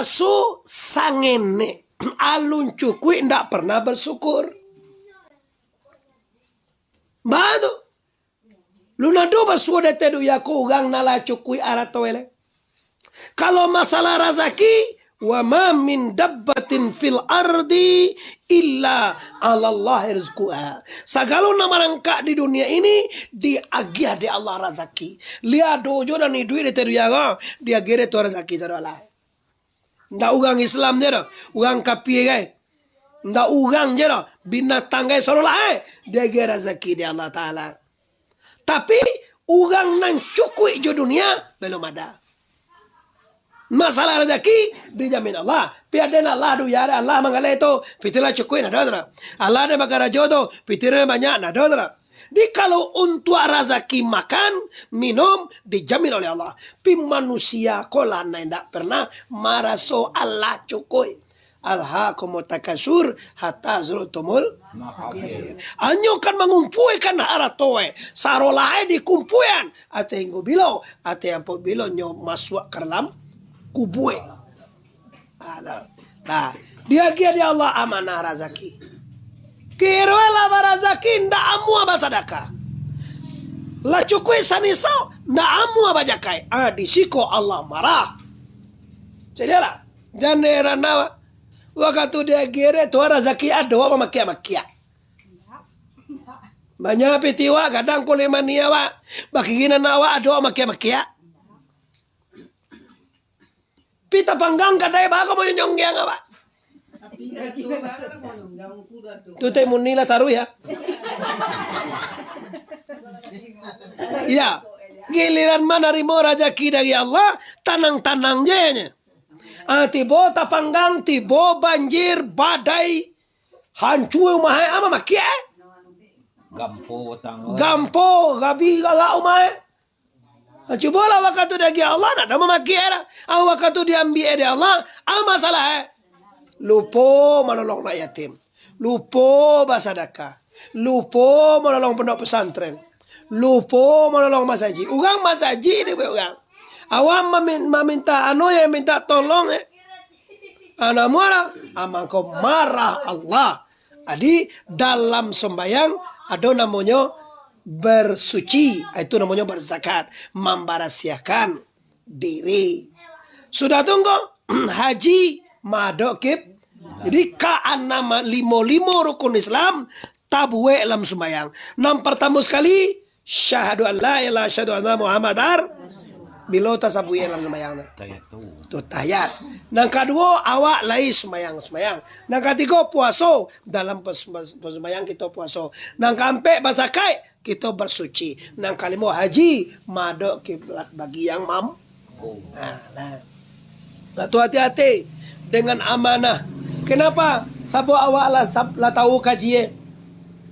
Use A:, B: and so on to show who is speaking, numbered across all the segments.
A: Basu sangene alun cukui ndak pernah bersyukur. Bado. Luna do basu de tedu ya ko ugang nala cukui aratoele. Kalau masalah rezeki, wa ma min dabbatin fil ardi illa 'ala Allah rizquha. Sagalo namarangka di dunia ini diagiah di Allah rezeki. Lihat dojo dan duit de tedu ya ko dia gere to rezeki jaralah. Ndak ugang Islam je dah. Ugang kapie gai. Ndak ugang je dah. Binatang gai sorolah dia gere rezeki di Allah Ta'ala. Tapi ugang nang cukui jo dunia belum ada. Masalah rezeki dijamin Allah. Piadena Allah du yara Allah mangale itu fitila cukui na dodra. Allah de magara jodoh fitirnya banyak na dodra. Di kalau untuk rezeki makan, minum dijamin oleh Allah. Pi manusia kola ndak pernah maraso Allah cukui. Alhaakumut takasur hatta zurtumul maqabir. Anyo kan mengumpuikan aratoe sarolae dikumpuian ate hinggo bilo ate ampo bilo nyo masuk ke dalam kubue. Nah, dia Allah amanah rezeki. Kirwela barazaki nda amua basadaka. La cukui sanisau nda amua bajakai. Disiko Allah marah. Jadilah janera nawa waktu dia gere tu rezeki ada apa makia. Banyak pitiwa kadang kulemania wa bakigina nawa ada makia. Pita panggang kadai bago mo nyong yang apa? Tu teh munila taruh ya. Ya, giliran mana rimo rezeki dari Allah, tanang-tanang je. Tibo tapanggang, tibo banjir, badai, hancur mahai ama makia. Gampo, gabi galau mahai. Coba lah waktu dari Allah, nak ada makia. Waktu diambil dari Allah, masalah. Lupo menolong rakyat yatim. Lupo basadaka. Lupo menolong pondok pesantren. Lupo menolong masaji. Ugang masaji ni ugang. Awam meminta yang minta tolong anak muara amangko marah Allah. Adi dalam sembahyang ada namanya bersuci, itu namanya berzakat, membarasiakan diri. Sudah tunggu haji madokib. Jadi nama limo rukun Islam tabue dalam sembahyang. Nam pertama sekali syahadu an la ilaha syahadu anna Muhammadar bilo tasabuye dalam sembahyang. Tu tayat. Nang kedua awak lai sembahyang. Nang ketiga puasa dalam sembahyang kita puasa. Nang keempat basakai kita bersuci. Nang kelima haji madok kiblat bagi yang mampu. Satu hati-hati dengan amanah. Kenapa? Sabu awak lah tahu kaji.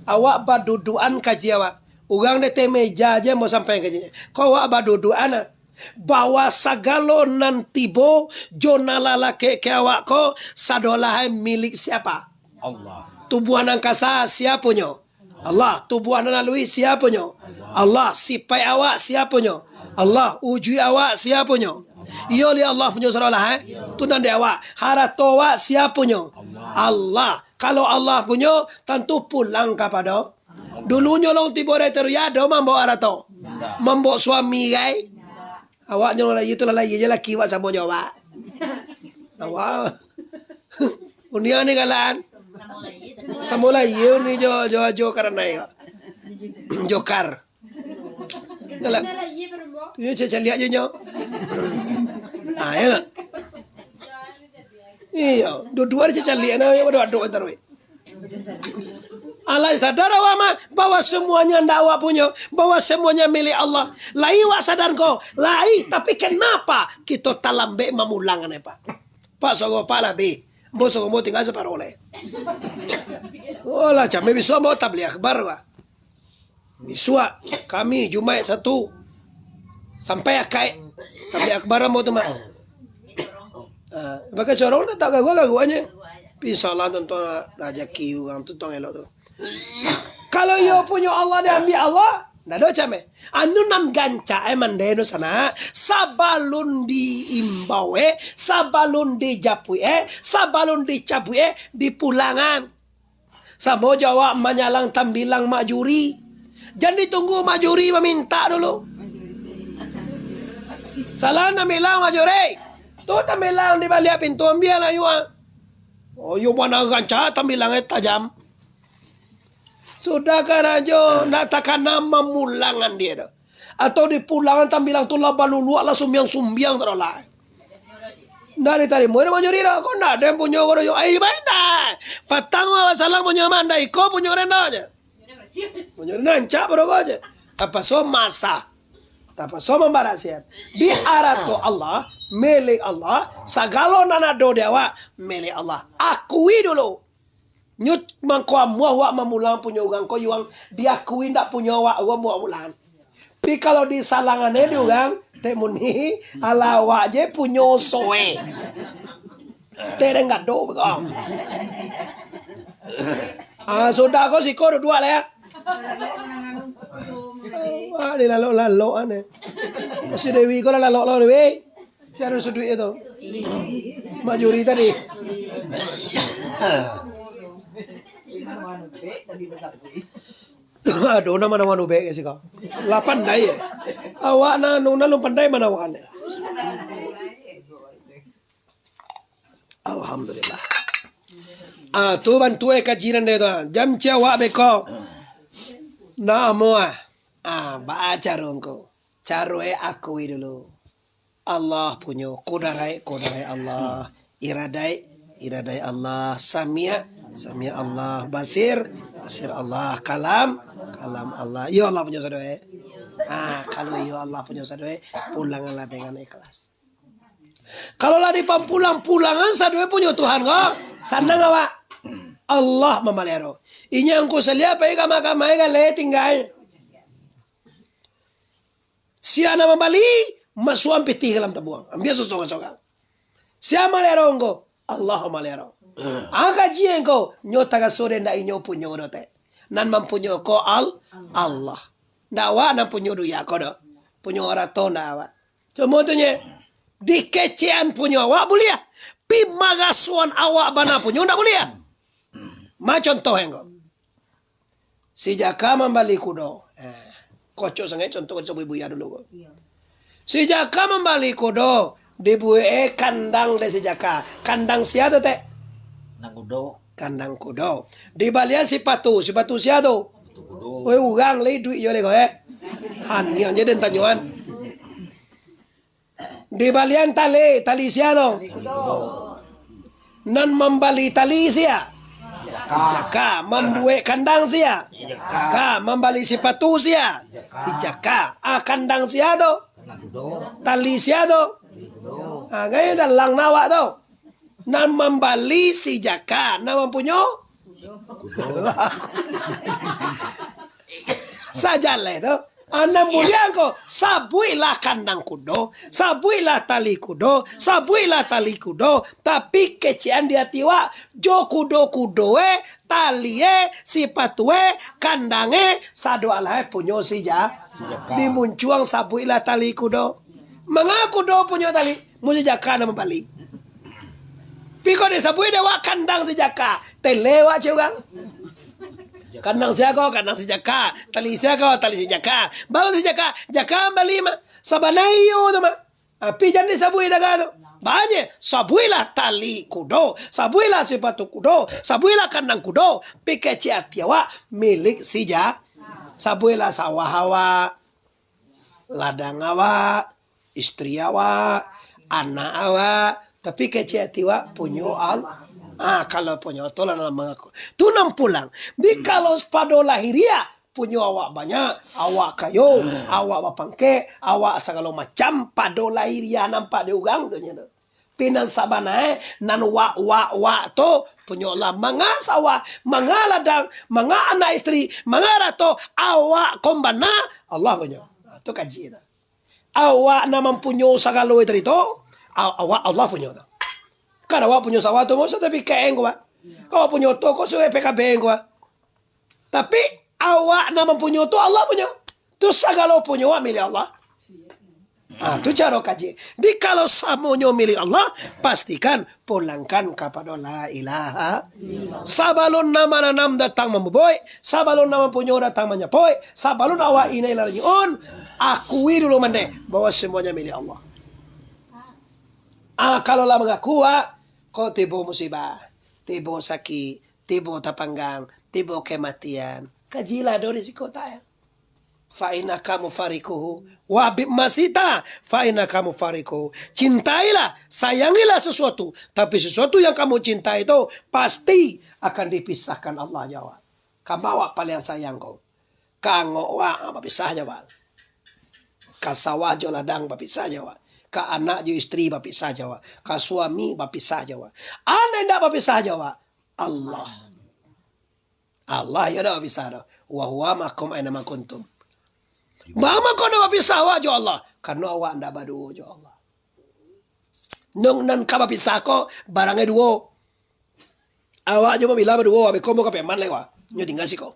A: Awak baduduan kaji awak. Ugang de meja aja mau sampai kajinya. Kau awak baduduan bawa sagalo nantibo jona lalake ke awak ko sadolah milik siapa?
B: Allah.
A: Tubuhan angkasa siapanya? Allah. Tubuhan nalui siapanya? Allah. Sipai awak siapanya? Allah. Ujui awak siapanya? Iyo li Allah punya sadolah tu nande awak. Harato awak siapanya? Allah. Kalau Allah punya tentu pulang kepada dulunya long tibore teru ya do mambo harato. Mambo suami gai. Awak nyola itu lagi je laki awak sama jawab. Awak. Unia ni kalan. Sama lagi ni jo karena ya. Jokar. Kalan. Tu je lihat je nyo. Ya. Iya, dua-dua je lihat na ya doa antar we. Allah sadar awak bahwa semuanya ndak awak punya, bahwa semuanya milik Allah. Lai awak sadar kau, lai tapi kenapa kita talambe mamulangan Pak? Pak sogo pala be, bos sogo mau tinggal separole. Olah jam bisa mau tabligh akbar wa. Bisua kami Jumat 1 sampai akai tabligh akbar mau teman. Bagai corong tak gua-guanya. Insyaallah tentu rezeki orang tu tong elok tu. Kalau yo punya Allah diambil Allah, Nado chame. Anu nan ganca mandeno sana. Sabalun di imbawe. Sabalun di japue. Sabalun di cabue. Di pulangan. Samo Jawa menyalang tambilang majuri. Jangan ditunggu majuri meminta dulu. Salah namilang majuri. Tu tambilang di balik pintu ambil lah yuan. Oh yu mana ganca tambilangnya tajam. Sudah karajo nak takkan nama mulangan dia dah. Atau di pulangan tambilang tu lah balulu lah sumbiang terolak. Ndak ditari mo mo nyuri dah. Kau ndak ada punya orang yo. Ai baik dah. Patang masalah punya mana iko punya renda aja. Punya nanca bro aja. Apa so masa. Apa so membarasiat. Di arato Allah, milik Allah, sagalo nanado dewa milik Allah. Akui dulu. Nyut mangko muah mamulang punya ugang ko yuang diakui ndak punya wa muah mulan. Tapi kalau di salangannya di ugang temuni ala waje punya soe. Tere enggak do bekom. Sudah kau siko dua lah ya. Wah, di lalu aneh. Si Dewi kau lalu Dewi. Siapa yang duit itu? Majuri tadi. Aduh, nama nube sih kau. 8 pandai ya. Awak nuna lu pandai mana awak? Alhamdulillah. Tu bantu kajian dia tu. Jam cewak beko. Namo baca rongko. Carue akui dulu. Allah punya kudarai Allah. Iradai Allah. Samia Allah. Basir Allah. Kalam Allah. Ya Allah punya saudara. Kalau ya Allah punya saudara, pulanganlah dengan ikhlas. Kalau lah di pulangan saudara punya Tuhan kok. Senang awak. Allah memelihara. Inya angku selia pai kama le tinggal. Siana membali masuam piti dalam tabuang. Ambil sosok-sosok. Siapa melihara engkau? Allah memelihara. Angka jien engkau nyota ka sore ndak inyo punyo dote. Nan mampunyo ko Allah. Ndak wa nan punyo du ya ko do. Punyo ora to ndak wa. Cuma tunya dikecean punyo wa bulia. Pi magasuan awak bana punyo ndak bulia. Ma contoh engkau. Si Jaka membali kudo. Kocok sangat contoh ibu ya dulu. Si Jaka membali kudo. Dibuat kandang de si Jaka. Kandang siapa teh? Kandang kudo. Di balian si patu siapa? Oi ugang le duit yo le ko Han yang jadi tanyuan. Di balian tali siapa? Nan membali tali siapa? Jaka membuat kandang sia. Jaka membali sepatu sia. Si Jaka. Kandang sia tu. Tali sia tu. Gaya dalang nawak tu. Nan membali si Jaka. Nama punya. Sajalah tu. Anak mulia ko, sabuilah kandang kudo, sabuilah tali kudo, sabuilah tali kudo, tapi kecian dia tiwa, jo kudo talie, sipatue, kandange, sado alai punyo sija, dimuncuang sabuilah tali kudo. Manga kudo punyo tali, musi Jaka nama bali. Piko de sabui dewa kandang si Jaka, telewa cewang. Kandang siapa? Kandang si Jaka. Tali siapa? Tali si Jaka. Baru si Jaka bali mah. Sabanayo tu mah. Pijan di sabui daga tu. Banyak. Sabuilah tali kudo. Sabuilah sepatu kudo. Sabuilah kandang kudo. Pikeci atiawa milik si Jaka. Sabuilah sawah awak. Ladang awak. Istri awak. Anak awak. Tapi keci atiwa punyo Allah. Kalau punya tu lah mengaku. Tu nam pulang. Di kalau pada lahiria punya awak banyak, awak kayo, awak bapangke, awak segala macam pada lahiria nampak di ugang tu nyeto. Pinan sabana nan wa tu punya lah manga sawah, manga ladang, manga anak istri, manga rato awak kombana Allah punya. Tu kaji tu. Awak nama punya segala itu awak Allah punya tu. Kan awak punya sawah tu masa tapi kaeng gua. Kau punya toko suwe PKB gua. Tapi awak nama punya tu Allah punya. Tu sagala punya wa milik Allah. Tu cara kaji. Di kalau samonyo milik Allah, pastikan pulangkan kepada la ilaha. Sabalun nama nam datang memboy, sabalun nama punyo datang menyapoy, sabalun awa ini lariun, akui dulu mende bahwa semuanya milik Allah. Kalau lah mengaku kau tiba musibah, tiba sakit, tiba tapanggang, tiba kematian, kajilah do risiko tak. Fa'ina kamu farikuhu wabib masita fa'ina kamu farikuhu. Cintailah, sayangilah sesuatu, tapi sesuatu yang kamu cintai itu pasti akan dipisahkan Allah jawab. Kamawa paling sayang kau. Kango wa bapisah jawab. Kasawa jo ladang bapisah jawab. Ka anak jo istri bapisah jawab. Ka suami bapisah jawab. Anda ndak bapisah jawab. Allah. Allah ya dak bapisah do. Wa huwa makum aina ma kuntum. Mama kau nak pisah awak jo Allah. Karena awak ndak badu jo Allah. Nong nan kaba pisah ko barangnya dua. Awak jo bila berdua abe komo ka peman lewa. Nyo tinggal si ko.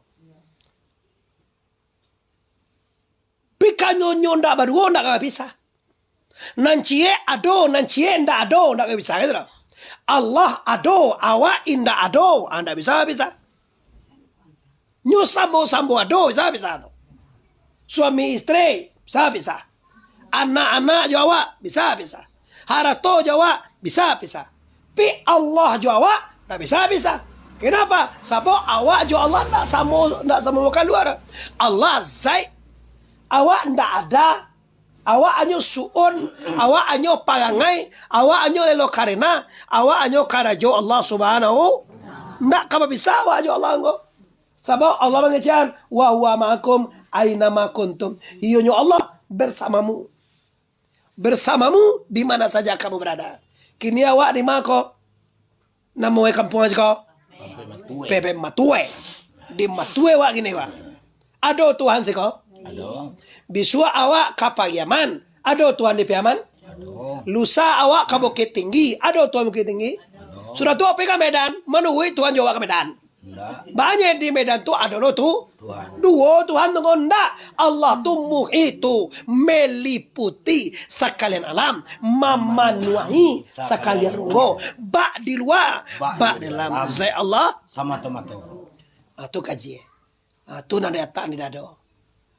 A: Pika nyo ndak berdua ndak kaba pisah. Nan cie ado, nan cie ndak ado ndak kaba pisah gitu. Allah ado, awak indak ado, anda bisa. Nyo sambo ado bisa. Suami istri bisa. Anak-anak Jawa bisa. Harato Jawa bisa. Pi Allah Jawa tak bisa. Kenapa? Sebab awak jo Allah nak sama makan luar. Allah zai. Awak ndak ada. Awak anyo suun, awak anyo parangai, awak anyo lelo karena, awak anyo karajo Allah Subhanahu. Ndak kapa bisa awak jo Allah ngo. Sebab Allah mengejan wa huwa ma'akum aina ma kuntum. Iyonyo Allah bersamamu. Bersamamu di mana saja kamu berada. Kini awak di mako. Namo kampung aja kau. Pepe Matue. Di Matue wak gini wak. Ado Tuhan sih kau.
B: Ado.
A: Bisua awak kapagiaman. Ado Tuhan di Piaman. Lusa awak ke Bukit Tinggi. Ado Tuhan Bukit Tinggi. Sudah tua pergi ke Medan. Menuhi Tuhan Jawa ke Medan. Banyak di Medan tu ada lo tu
B: Tuhan.
A: Dua Tuhan tu ndak. Allah tu muhitu meliputi sekalian alam, mamanuahi sekalian runggo. Bak di luar, bak di dalam. Zai Allah
B: Sama tomato.
A: tu kaji. Tu nanda tak ni dado.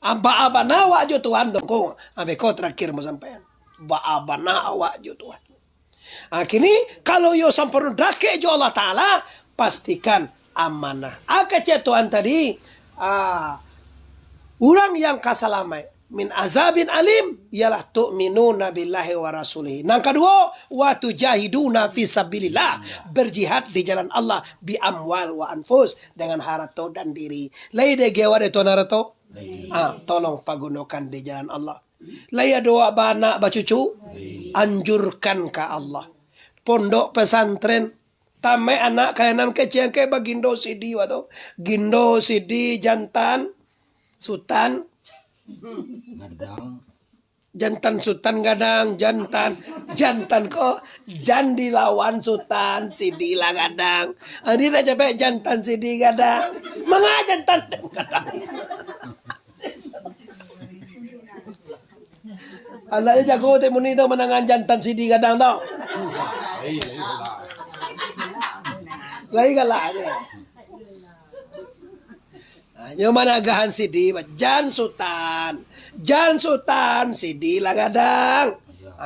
A: Amba abana awak jo Tuhan tu ko. Ambe ko terakhir mo sampean. Ba abana awak jo Tuhan. Kini kalau yo sampurna dake jo Allah Taala, pastikan amanah. Akace Tuhan tadi, orang yang kasalamai min azabin alim ialah tu'minuna billahi wa rasulih. Yang kedua, wa tujahiduna fi sabilillah, berjihad di jalan Allah bi amwal wa anfus, dengan harta dan diri. Lai de geware to narato. Tolong pagunakan di jalan Allah. Lai doa bana bacucu, anjurkan ke Allah. Pondok pesantren tamai anak kaya nam kecil ke bagindo sidi wato gindo sidi jantan sultan
B: Gadang.
A: jantan sultan gadang jantan ko jandi lawan sultan sidi lah gadang adi dah capek jantan sidi gadang manga jantan gadang Allah jago temu ni tu menangan jantan sidi gadang tau. Lagi kalah aja. Nyo mana gahan sidi, jan sultan sidi lah gadang.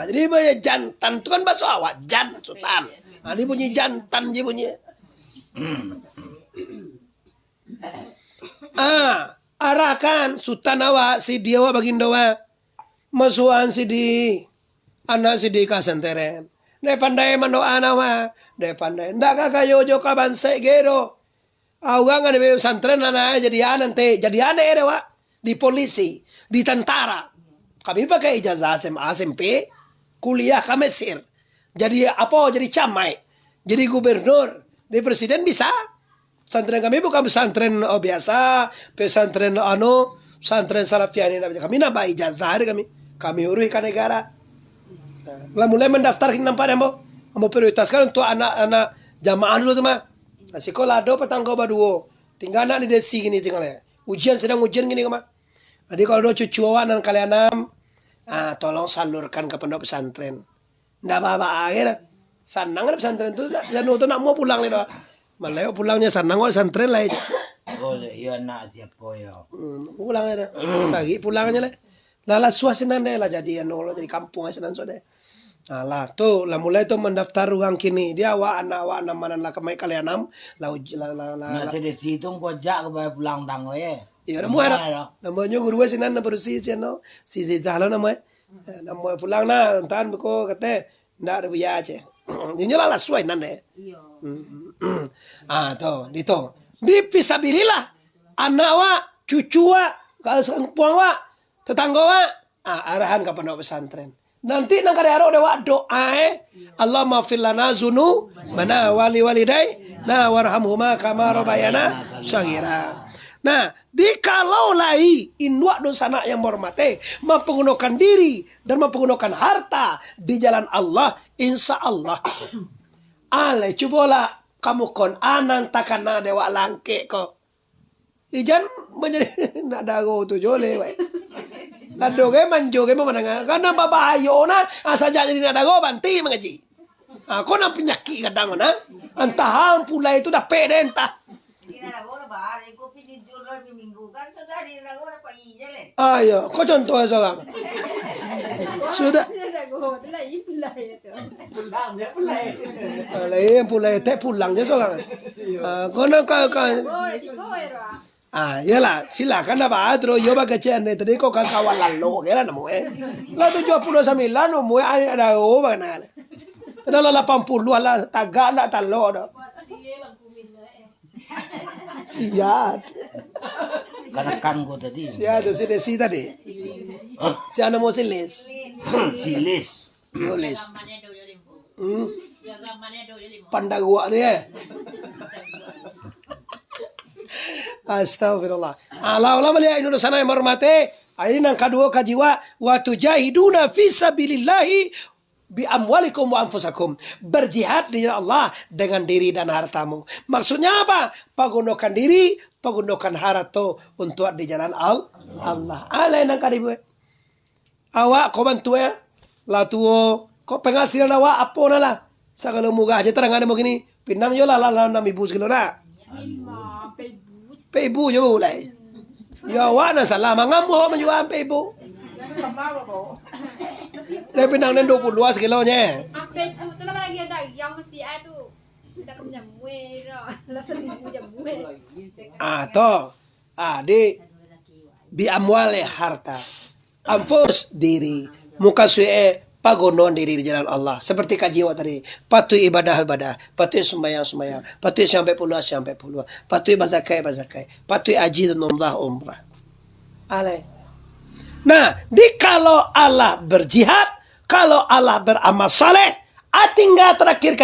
A: Jadi punya jantan tu kan bahasa awak jan sultan. Ini bunyi jantan je bunyi. Arahkan sultan awak sidi awak bagindo awak. Masuhan sidi anak sidi kasenteren. Ne pandai mandoa nawa, ne pandai. Ndak kayo jo ka banse gero. Awang ada pesantren anak jadi nanti jadi aneh deh wa di polisi, di tentara. Kami pakai ijazah SMA SMP, kuliah ke Mesir. Jadi apa? Jadi camai, jadi gubernur, di presiden bisa. Pesantren kami bukan pesantren biasa, pesantren pesantren Salafiyah ini. Kami nambah ijazah kami. Kami urus ke negara. Lah mulai mendaftarkan nampak dembo. Ambo prioritaskan untuk anak-anak jamaah dulu tuh mah. Sekolah do petang kau baduo. Tinggal anak di desi gini tinggal ya. Sedang ujian gini mah. Jadi kalau do cucu awak dan kalian tolong salurkan ke pondok pesantren. Nggak apa-apa akhir. Sanang ada pesantren itu dan itu nak mau pulang nih doh. Malah pulangnya sanang kok pesantren lah itu.
B: Oh, iya nak siapa ya?
A: Pulang ada. Sagi pulangnya lah. Lala suasana deh lah jadi jadi kampung aja nanti deh. Lah tuh lah mulai tuh mendaftar ruang kini dia awak anak mana lah kemai kalian lah.
B: Nah, di situ pojak ke pulang tanggo ya.
A: Iya, namanya guru sinan na berusi no si zahlo namanya. Namanya pulang na entan beko kate ndak ada biaya aja. Ini lah suai nande. Iya. Tuh, dito. Di pisabilillah anak wa, cucu wa, kalau puang wa, tetangga wa, arahan ke pondok pesantren. Nanti nang kada aro dewa doa Allah maafil lana zunu mana wali walidai na warhamhuma kama rabayana saghira. Nah, kalau lai inwak dosa anak yang hormati mempergunakan diri dan mempergunakan harta di jalan Allah, insya Allah. Ale cubalah kamu kon anan takana dewa langke ko. Ijan menjadi nak dago tu jole we. Kado ge manjo ge mana karena babayo na asa jadi nak dago banti mengaji. Kau nak penyakit kadang na. Entah pula itu dah pede entah. Ayo, kau contoh seorang. Sudah. Pulai teh pulangnya seorang. Kau nak yalah, silakan apa terus yo bagi cene tadi kau kan kawan lalu, ya lah namu Lalu 79 namu ada mana? Kenapa 80 lah tagak nak talo dah. Siat.
B: Karena kan gua tadi.
A: Siat si Desi tadi. Siat nama Silis.
B: Silis.
A: Yolis. Pandagua dia. Astagfirullah. Allah melihat ini sana yang hormati. Ini yang kedua kajiwa wa tujahiduna fi sabilillahi bi amwalikum wa anfusakum. Berjihad di jalan Allah dengan diri dan hartamu. Maksudnya apa? Pergunakan diri, pergunakan harta untuk di jalan Allah. Alai nang kadibu. Awak kau bantu ya. Lah tuo kau penghasilan awak apa na lah. Sagala mugah aja terang ada begini. Pinang yo lah 6,000 sekilo na. Peibu jo ulai. Ya awak na salah mangamu menjual peibu. Dia pinang dan 22 sekilonya.
C: Peibu tu nama lagi ada yang masih ada. Kita punya mue, lah sendiri punya mue.
A: Toh. Di bi amwale harta. Anfus diri. Muka suye pagonon diri di jalan Allah. Seperti kajiwa tadi. Patuh ibadah, patuh sembahyang, patuh sampai puluh. Patuh bazakai. Patuh aji dan umrah. Alai. Nah, kalau Allah berjihad, kalau Allah beramal saleh, tinggal terakhir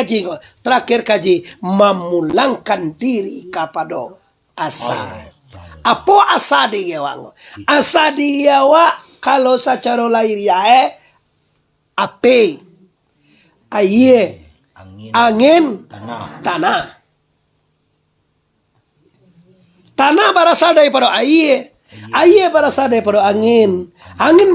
A: kaji memulangkan diri kepada asa. Apa asa dia wang? Asa dia kalau secara lahiriah api, air, angin, tanah. Tanah berasal daripada air berasal daripada angin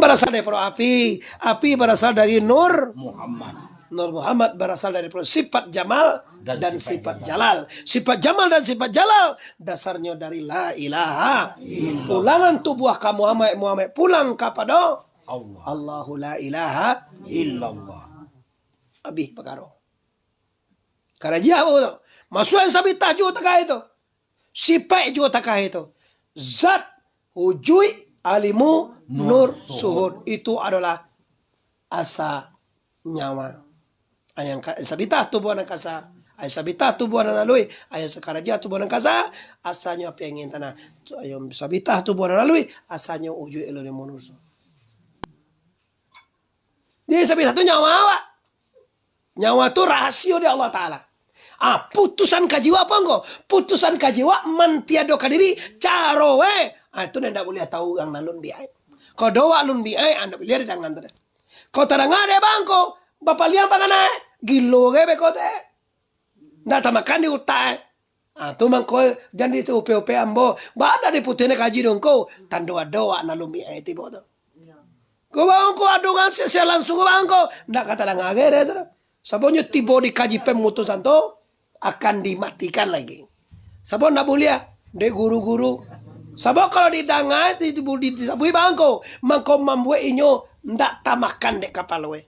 A: berasal daripada api berasal dari Nur Muhammad berasal daripada sifat Jamal dan sifat Jalal. Sifat Jamal dan sifat Jalal dasarnya dari la ilaha illallah. Pulangan tubuh kamu Muhammad pulang kepada Allah. Allahu la ilaha illallah. Habis perkara. Karena dia apa? Masuk yang sabitah juga takah itu. Sifat juga takah itu. Zat, wujud, alimu, nur, suhud. Itu adalah asa nyawa. Ayang sabitah tubuh anak kasa. Ayang sabitah tubuh anak nalui. Ayang sekaraja tubuh anak kasa. Asanya pengen tanah. Ayang sabitah tubuh anak nalui. Asanya wujud alimu, nur, suhud. Dia sabitah itu nyawa awak. Nyawa itu rahasia dari Allah Ta'ala. Putusan kajiwa apa enggak? Putusan kajiwa mentiadakan diri carowe. Itu anda boleh tahu yang nalun biai. Kau doa lun biai anda boleh dengan tadi. Kau terang ada bangko. Bapak lihat pangan gilo ke bekote. Ndak makan di utai. Tu mangko jangan itu upe-upe ambo. Bada di putihnya kaji dong ko. Tandoa-doa na lumi ay tibo to. Ko bang ko adungan siya langsung bang ko. Ndak kata lang agere to. Sabonyo tibo di kaji pemutusan to akan dimatikan lagi. Sabon na bulia de guru-guru. Sabon kalau didangai di sabui bang ko. Mangko mamwe inyo ndak tamakan dek kapalwe.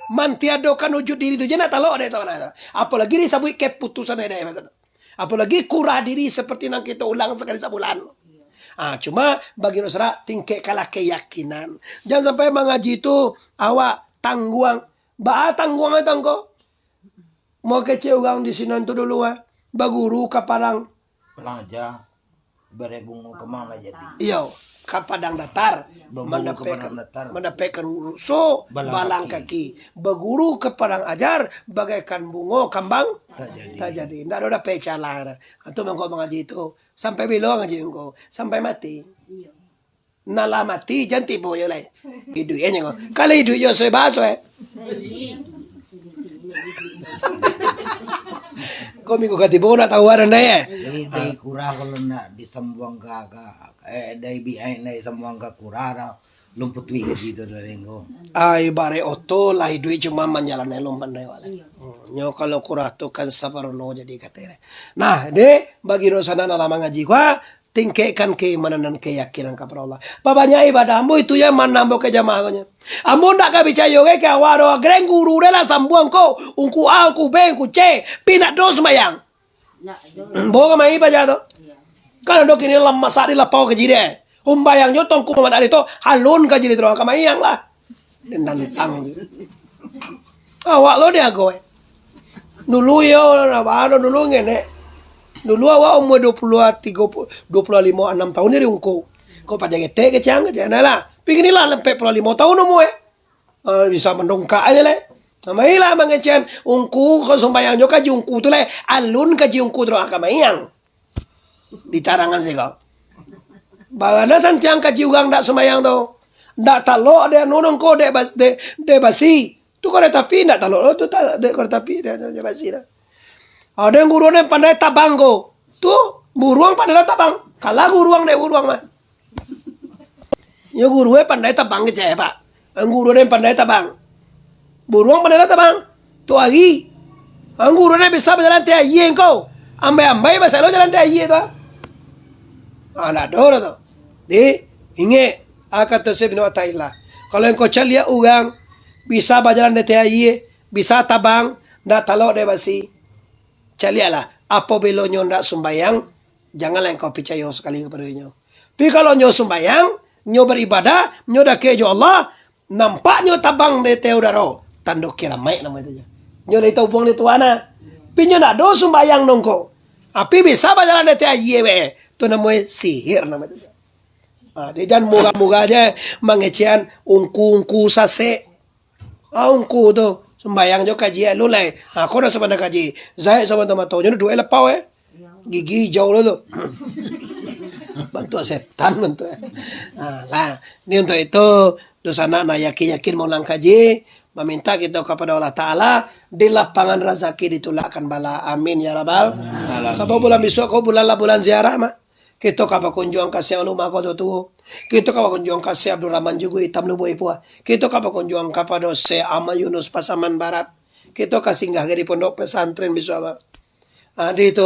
A: Mantiadokan wujud diri itu jena talo ada sama. Apalagi disabui keputusan ada begitu. Apalagi kurah diri seperti yang kita ulang sekali sebulan. Cuma bagi Nusra tingkek kalah keyakinan. Jangan sampai mengaji itu awak tangguang. Tangguang itu engkau. Mau kece ugang di sini itu dulu baguru ke Padang.
B: Pelang aja. Berebungu kemana jadi.
A: Iya. Ke Padang datar. Mendapekan rusuh balang kaki. Berguru ke Padang ajar bagaikan bungo kambang tak jadi. Tidak ada peca lah. Atau mengkau mengaji itu sampai bilang ngaji engkau sampai mati. Nala mati jangan tibo ya lah. Hidupnya kau. Kalau hidupnya saya baso Kau minggu katibo nak tahu ada ya.
B: Dari kurang kalau nak disembuang dari biain dari sembuang ke kurang lumput wih gitu dari engkau.
A: Bare oto lah hidup cuma menjalan elom pandai wala. Nyo kalau kurang tu kan sabarono jadi katanya. Nah, bagi rosana lama ngaji gua tingkatkan keimanan dan keyakinan kepada Allah. Babanya ibadahmu itu ya manambo ke jamaahnya. Ambo ndak ka bicara yoge ke awaro greng guru rela sambuang ko ungku A ungku B ungku C pinak dos mayang. Boga mai baca to. Kan dok ini lam masari lapau ke jide. Umbayang yo tongku maman ari to halun ka jide tro ka mayang lah. Nantang. Awak lo dia goe. Dulu yo nawaro dulu ngene. Dulu awak umur 25 6 tahun dari ungku. Kau pajak ke cang lah. Pikirlah 45 tahun umur. Bisa mendongkak aja le. Kamailah mangecian ungku kau sembayang joka ungku tu le alun kaji ungku tu akamayang. Dicarangan sih kau. Bagana santiang kaji ugang dak sembayang tu. Dak talo ada nonong kau de basi. Tu kau tapi dak talo tu tak de kau tapi de basi dah. Ada yang guruan yang pandai tabang ko. Tuh, buruang pandai tabang. Kalah guruang deh buruang mah. Yo gurunya pandai tabang ke cewek pak. Ang guruan yang pandai tabang. Buruang pandai tabang. Tuh lagi. Ang gurunya bisa berjalan tiap iya engkau. Ambai bahasa lo jalan tiap iya tuh. Ada dora tuh. Inge akan tersebut bina ta'ala. Kalau engkau celia ugang bisa berjalan tiap iya, bisa tabang, ndak talok deh basi. Calialah, apabila nyo ndak sembayang, janganlah engkau percaya sekali kepada nyo. Tapi kalau nyo sembayang, nyo beribadah, nyo dah kejo Allah, nampak nyo tabang de teudaro, tanduk kira maik nama itu aja. Nyo dah tahu buang di tuana. Tapi nyo ndak do sembayang nongko. Api bisa berjalan de te ayewe, itu namanya sihir nama itu aja. Dia jangan moga-moga aja mengecian ungku sase. Ungku tuh. Sembayang jo kaji lu lai. Kau dah sebenarnya kaji. Zahid sama teman tahu. Jadi dua lepau Gigi jauh lo. Bantu setan bantu. Lah. Ini untuk itu dosa anak yakin mau lang kaji. Meminta kita kepada Allah Ta'ala. Di lapangan rezeki ditulakkan bala. Amin ya Rabbal. Sebab bulan besok kau bulan ziarah mah. Kita kapal kunjung kasih ulama kau tu. Kita kapal kunjung kasih Abdul Rahman juga hitam lubu ipua. Kita kapal kunjung kapal dose Ama Yunus Pasaman Barat. Kita kasih singgah di pondok pesantren misalnya. Di itu